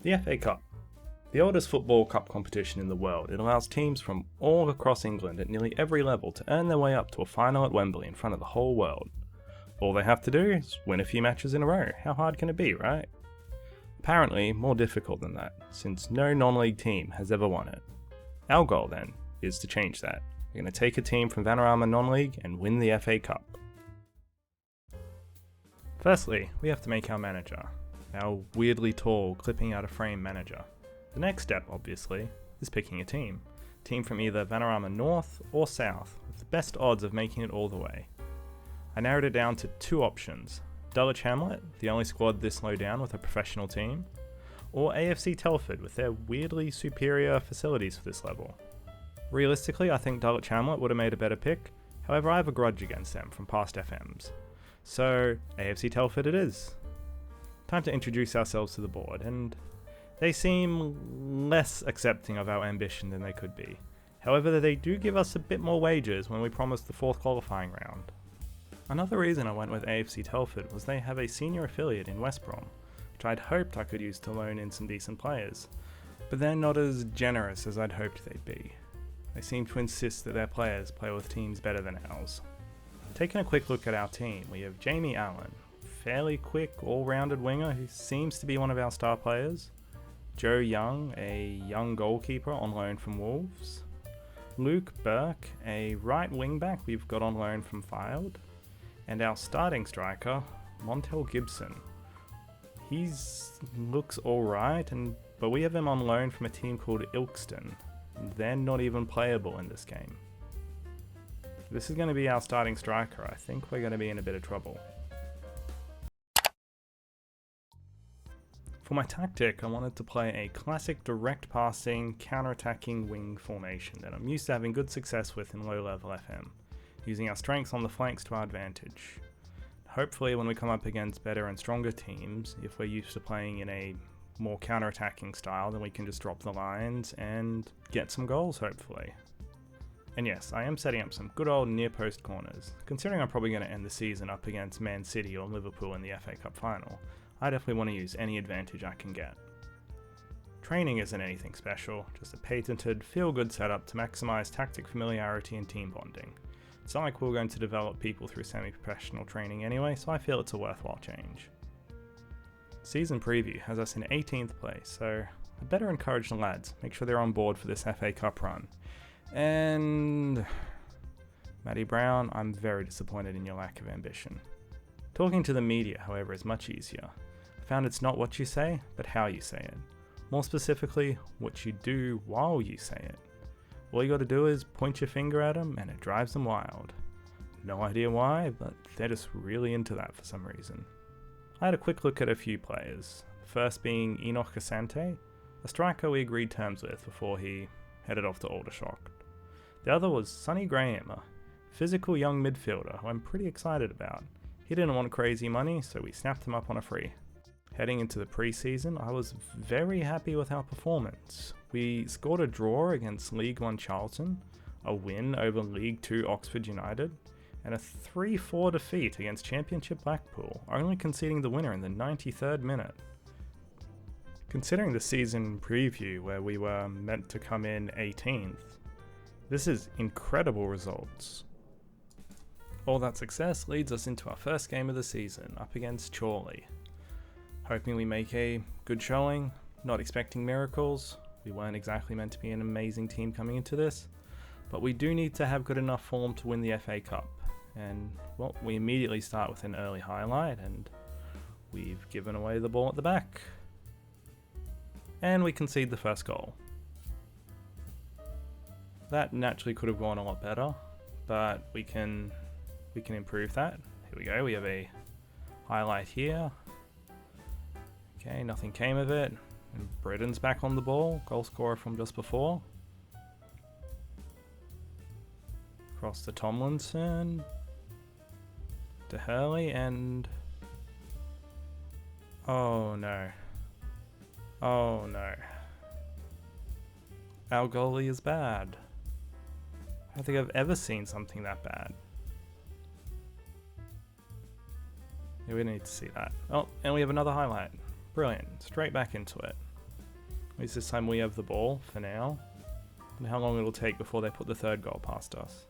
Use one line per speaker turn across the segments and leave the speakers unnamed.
The FA Cup. The oldest football cup competition in the world, it allows teams from all across England at nearly every level to earn their way up to a final at Wembley in front of the whole world. All they have to do is win a few matches in a row. How hard can it be, right? Apparently, more difficult than that, since no non-league team has ever won it. Our goal, then, is to change that. We're going to take a team from Vanarama non-league and win the FA Cup. Firstly, we have to make our manager. Our weirdly tall, clipping out of frame manager. The next step, obviously, is picking a team. A team from either Vanarama North or South, with the best odds of making it all the way. I narrowed it down to two options. Dulwich Hamlet, the only squad this low down with a professional team, or AFC Telford with their weirdly superior facilities for this level. Realistically, I think Dulwich Hamlet would have made a better pick, however I have a grudge against them from past FMs. So, AFC Telford it is. Time to introduce ourselves to the board, and they seem less accepting of our ambition than they could be. However, they do give us a bit more wages when we promised the fourth qualifying round. Another reason I went with AFC Telford was they have a senior affiliate in West Brom, which I'd hoped I could use to loan in some decent players, but they're not as generous as I'd hoped they'd be. They seem to insist that their players play with teams better than ours. Taking a quick look at our team, we have Jamie Allen, fairly quick, all-rounded winger who seems to be one of our star players. Joe Young, a young goalkeeper on loan from Wolves. Luke Burke, a right wing-back we've got on loan from Fylde. And our starting striker, Montel Gibson. He looks alright, but we have him on loan from a team called Ilkeston. They're not even playable in this game. If this is going to be our starting striker, I think we're going to be in a bit of trouble. For my tactic, I wanted to play a classic direct passing, counter-attacking wing formation that I'm used to having good success with in low-level FM, using our strengths on the flanks to our advantage. Hopefully when we come up against better and stronger teams, if we're used to playing in a more counter-attacking style, then we can just drop the lines and get some goals, hopefully. And yes, I am setting up some good old near-post corners. Considering I'm probably going to end the season up against Man City or Liverpool in the FA Cup final, I definitely want to use any advantage I can get. Training isn't anything special, just a patented, feel-good setup to maximise tactic familiarity and team bonding. It's not like we're going to develop people through semi-professional training anyway, so I feel it's a worthwhile change. Season preview has us in 18th place, so I'd better encourage the lads, make sure they're on board for this FA Cup run. And Matty Brown, I'm very disappointed in your lack of ambition. Talking to the media, however, is much easier. I found it's not what you say, but how you say it. More specifically, what you do while you say it. All you gotta do is point your finger at them and it drives them wild. No idea why, but they're just really into that for some reason. I had a quick look at a few players, the first being Enoch Asante, a striker we agreed terms with before he headed off to Aldershot. The other was Sonny Graham, a physical young midfielder who I'm pretty excited about. He didn't want crazy money, so we snapped him up on a free. Heading into the pre-season, I was very happy with our performance. We scored a draw against League 1 Charlton, a win over League 2 Oxford United, and a 3-4 defeat against Championship Blackpool, only conceding the winner in the 93rd minute. Considering the season preview where we were meant to come in 18th, this is incredible results. All that success leads us into our first game of the season, up against Chorley. Hoping we make a good showing, not expecting miracles. We weren't exactly meant to be an amazing team coming into this, but we do need to have good enough form to win the FA Cup. And, well, we immediately start with an early highlight, and we've given away the ball at the back. And we concede the first goal. That naturally could have gone a lot better, but we can improve that. Here we go, we have a highlight here. Okay, nothing came of it. And Britton's back on the ball, goal scorer from just before. Across to Tomlinson, to Hurley, and oh no. Oh no. Our goalie is bad. I don't think I've ever seen something that bad. Yeah, we need to see that. Oh, and we have another highlight. Brilliant. Straight back into it. At least this time we have the ball for now. And how long it'll take before they put the third goal past us.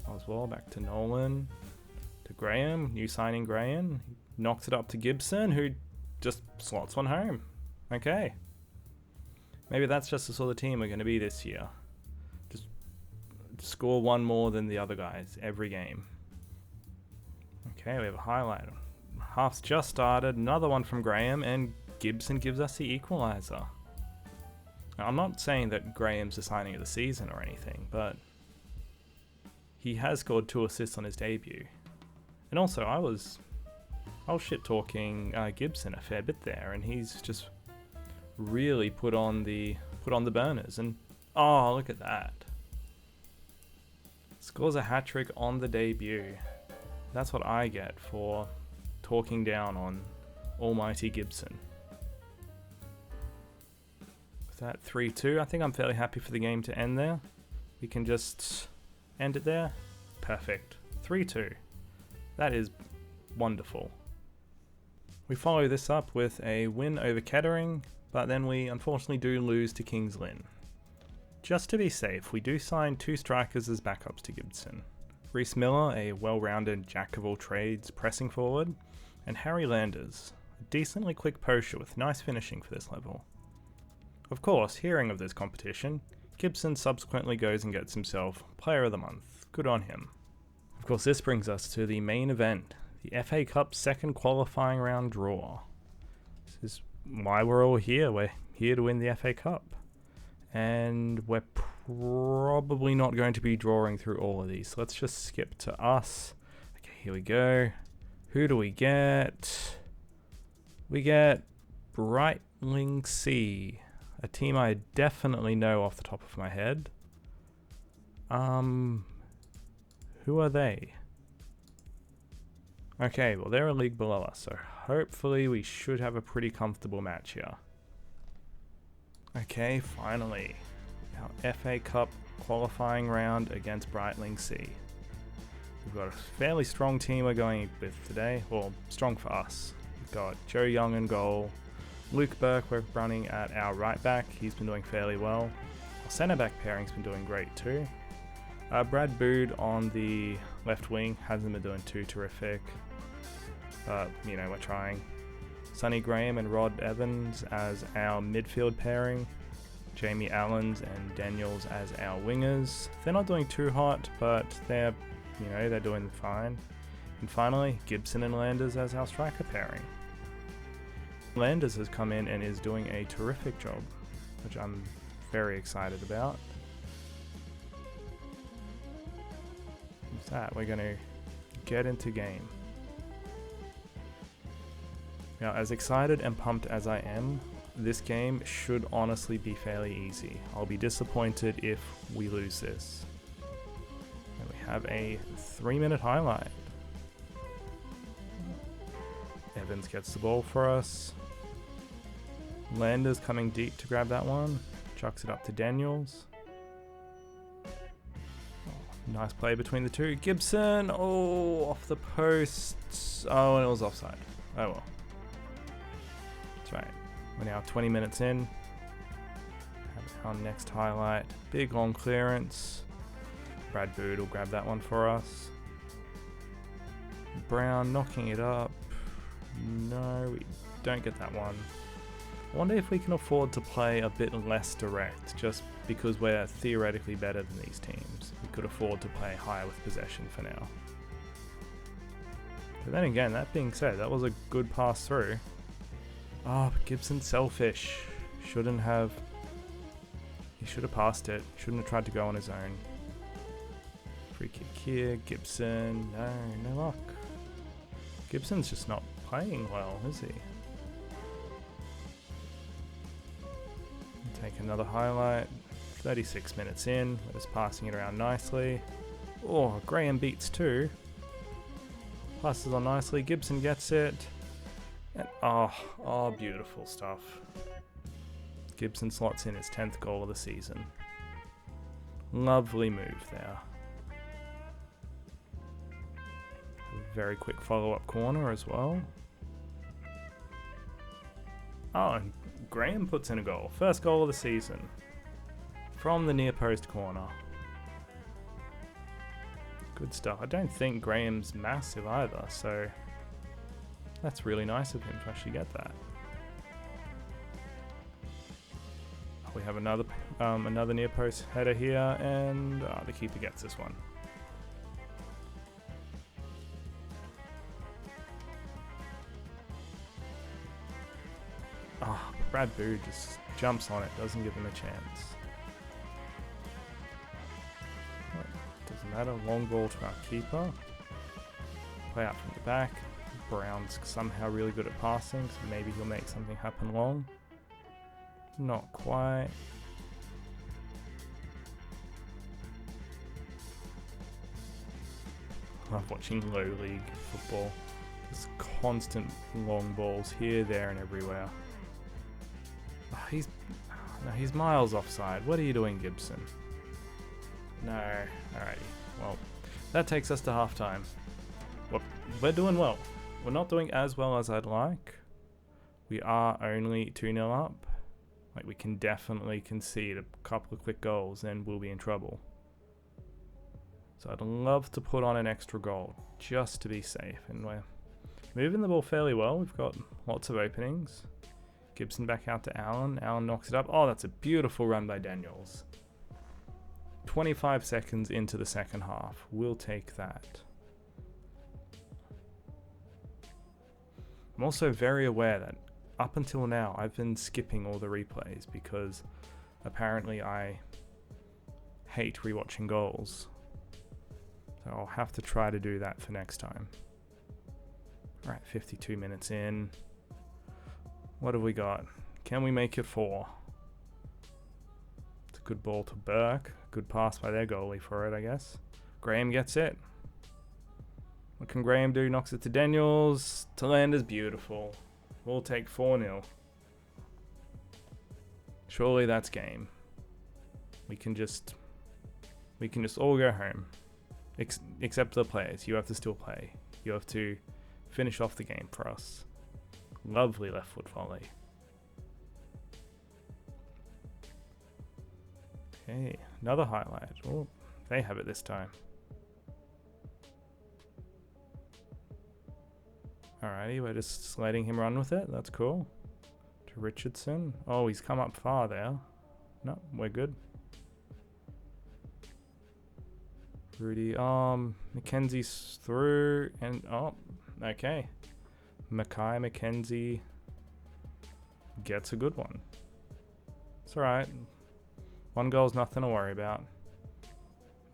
Oswald back to Nolan. To Graham. New signing Graham. He knocks it up to Gibson, who just slots one home. Okay. Maybe that's just the sort of team we're going to be this year. Just score one more than the other guys every game. Okay, we have a highlight. Half's just started. Another one from Graham, and Gibson gives us the equaliser. Now, I'm not saying that Graham's the signing of the season or anything, but he has scored 2 assists on his debut. And also, I was shit talking Gibson a fair bit there, and he's just really put on the burners. And oh, look at that! Scores a hat trick on the debut. That's what I get for talking down on almighty Gibson. With that 3-2, I think I'm fairly happy for the game to end there. We can just end it there. Perfect. 3-2. That is wonderful. We follow this up with a win over Kettering, but then we unfortunately do lose to Kings Lynn. Just to be safe, we do sign 2 strikers as backups to Gibson. Reece Miller, a well-rounded jack-of-all-trades pressing forward, and Harry Landers, a decently quick poacher with nice finishing for this level. Of course, hearing of this competition, Gibson subsequently goes and gets himself Player of the Month. Good on him. Of course, this brings us to the main event, the FA Cup second qualifying round draw. This is why we're all here. We're here to win the FA Cup. And we're probably not going to be drawing through all of these. So let's just skip to us. Okay, here we go. Who do we get? We get Brightling C, a team I definitely know off the top of my head. Who are they? Okay, well they're a league below us, so hopefully we should have a pretty comfortable match here. Okay, finally, our FA Cup qualifying round against Brightling C. We've got a fairly strong team we're going with today, well, strong for us. We've got Joe Young in goal, Luke Burke we're running at our right back, he's been doing fairly well. Our centre back pairing's been doing great too. Brad Bood on the left wing hasn't been doing too terrific, but you know, we're trying. Sonny Graham and Rod Evans as our midfield pairing, Jamie Allens and Daniels as our wingers. They're not doing too hot, but they're doing fine. And finally, Gibson and Landers as our striker pairing. Landers has come in and is doing a terrific job, which I'm very excited about. With that, we're going to get into game. Now, as excited and pumped as I am, this game should honestly be fairly easy. I'll be disappointed if we lose this. And we have a 3-minute highlight. Evans gets the ball for us. Landers coming deep to grab that one. Chucks it up to Daniels. Oh, nice play between the two. Gibson! Oh, off the post. Oh, and it was offside. Oh well. That's right. We're now 20 minutes in. Have our next highlight. Big long clearance. Brad Bood will grab that one for us. Brown knocking it up. No, we don't get that one. I wonder if we can afford to play a bit less direct, just because we're theoretically better than these teams. We could afford to play higher with possession for now. But then again, that being said, that was a good pass through. Oh, but Gibson's selfish. He should have passed it. Shouldn't have tried to go on his own. Free kick here. Gibson. No luck. Gibson's just not playing well, is he? Take another highlight. 36 minutes in. We're just passing it around nicely. Oh, Graham beats two. Passes on nicely. Gibson gets it. And oh, beautiful stuff. Gibson slots in his 10th goal of the season. Lovely move there. A very quick follow-up corner as well. Oh, and Graham puts in a goal. First goal of the season. From the near post corner. Good stuff. I don't think Graham's massive either, so that's really nice of him to actually get that. We have another near post header here, and the keeper gets this one. Brad Boo just jumps on it, doesn't give him a chance. Doesn't matter, long ball to our keeper. Play out from the back. Brown's somehow really good at passing, so maybe he'll make something happen long. Not quite. I love watching low league football. There's constant long balls here, there, and everywhere. He's miles offside. What are you doing, Gibson? No. Alrighty. Well, that takes us to halftime. Well, we're doing well. We're not doing as well as I'd like. We are only 2-0 up. Like, we can definitely concede a couple of quick goals and we'll be in trouble. So I'd love to put on an extra goal just to be safe. And we're moving the ball fairly well. We've got lots of openings. Gibson back out to Allen. Allen knocks it up. Oh, that's a beautiful run by Daniels. 25 seconds into the second half. We'll take that. I'm also very aware that up until now I've been skipping all the replays because apparently I hate rewatching goals. So I'll have to try to do that for next time. Alright, 52 minutes in. What have we got? Can we make it 4? It's a good ball to Burke. Good pass by their goalie for it, I guess. Graham gets it. What can Graham do? Knocks it to Daniels. To land is beautiful. We'll take 4-0. Surely that's game. We can just all go home. Except the players. You have to still play. You have to finish off the game for us. Lovely left foot volley. Okay, another highlight. Oh, they have it this time. Alrighty, we're just letting him run with it. That's cool. To Richardson. Oh, he's come up far there. No, we're good. Rudy, Mackenzie's through, and okay. Mackenzie gets a good one. It's alright. 1 goal's nothing to worry about.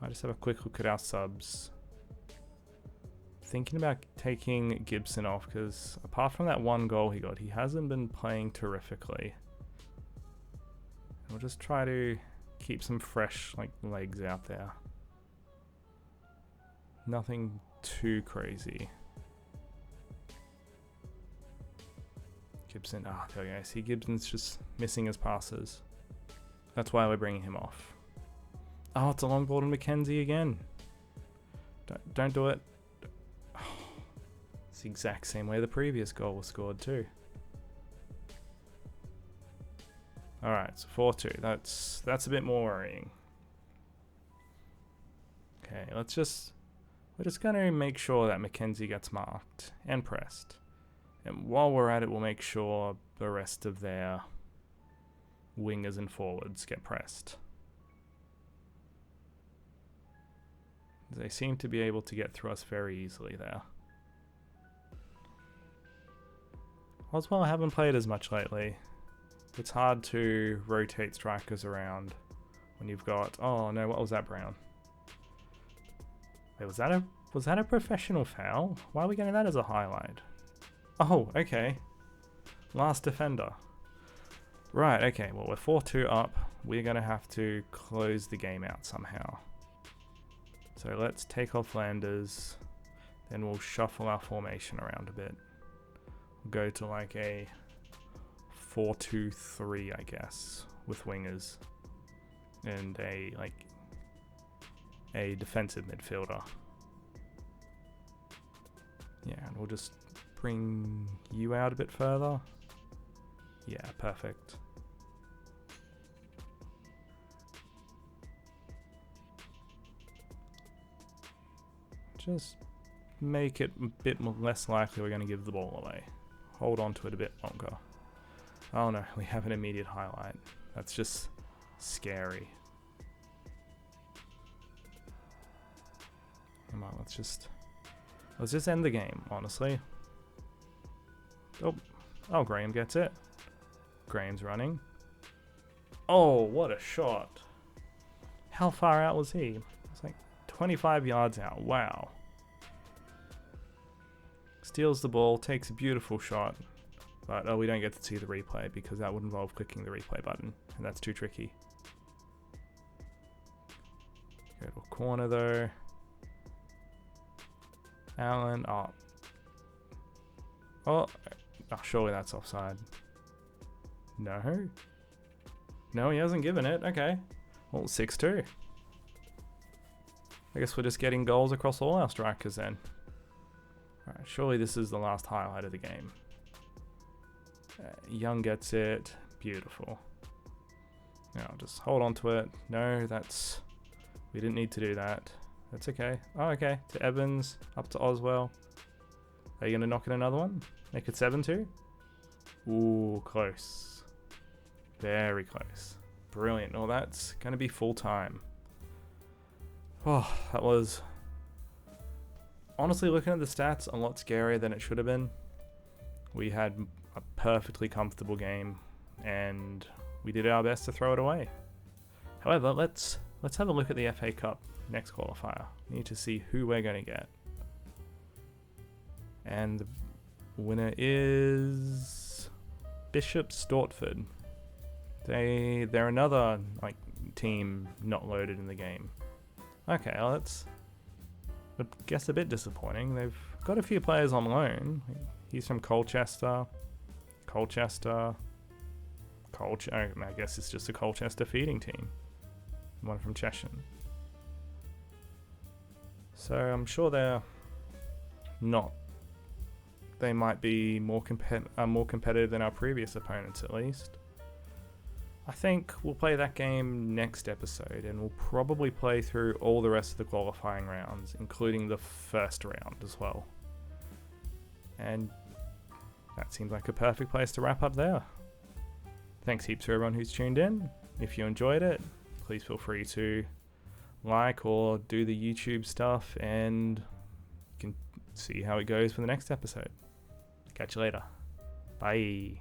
Might just have a quick look at our subs. Thinking about taking Gibson off because apart from that 1 goal he got, he hasn't been playing terrifically. We'll just try to keep some fresh legs out there. Nothing too crazy. Gibson, there we go. See, Gibson's just missing his passes. That's why we're bringing him off. Oh, it's a long ball to Mackenzie again. Don't do it. It's the exact same way the previous goal was scored too. Alright, so 4-2. That's a bit more worrying. Okay, we're just going to make sure that Mackenzie gets marked and pressed. And while we're at it, we'll make sure the rest of their wingers and forwards get pressed. They seem to be able to get through us very easily there. Oswell, I haven't played as much lately. It's hard to rotate strikers around when you've got... Oh no, what was that, Brown? Wait, was that a professional foul? Why are we getting that as a highlight? Oh, okay. Last defender. Right, okay. Well, we're 4-2 up. We're going to have to close the game out somehow. So let's take off Landers. Then we'll shuffle our formation around a bit. We'll go to like a 4-2-3, I guess, with wingers. And a defensive midfielder. Yeah, and we'll just bring you out a bit further. Yeah, perfect. Just make it a bit less likely we're going to give the ball away. Hold on to it a bit longer. Oh no, we have an immediate highlight. That's just scary. Come on, let's just end the game, honestly. Oh, Graham gets it. Graham's running. Oh, what a shot. How far out was he? It's like 25 yards out. Wow. Steals the ball, takes a beautiful shot. But we don't get to see the replay because that would involve clicking the replay button, and that's too tricky. Go to a corner though. Allen, oh, surely that's offside. No, he hasn't given it. Okay, well, 6-2. I guess we're just getting goals across all our strikers then. Alright, surely this is the last highlight of the game. Young gets it. Beautiful. Now just hold on to it. No, we didn't need to do that. That's okay. Oh, okay. To Evans, up to Oswell. Are you going to knock in another one? Make it 7-2? Ooh, close. Very close. Brilliant. Oh, that's going to be full time. Oh, that was... Honestly, looking at the stats, a lot scarier than it should have been. We had a perfectly comfortable game, and we did our best to throw it away. However, let's have a look at the FA Cup next qualifier. We need to see who we're going to get. And the winner is Bishop Stortford. They're another team not loaded in the game. Okay, well, that's I guess a bit disappointing. They've got a few players on loan. He's from Colchester. I guess it's just a Colchester feeding team. One from Cheshire. So I'm sure they might be more competitive than our previous opponents at least. I think we'll play that game next episode, and we'll probably play through all the rest of the qualifying rounds, including the first round as well. And that seems like a perfect place to wrap up there. Thanks heaps to everyone who's tuned in. If you enjoyed it, please feel free to like or do the YouTube stuff, and you can see how it goes for the next episode. Catch you later. Bye.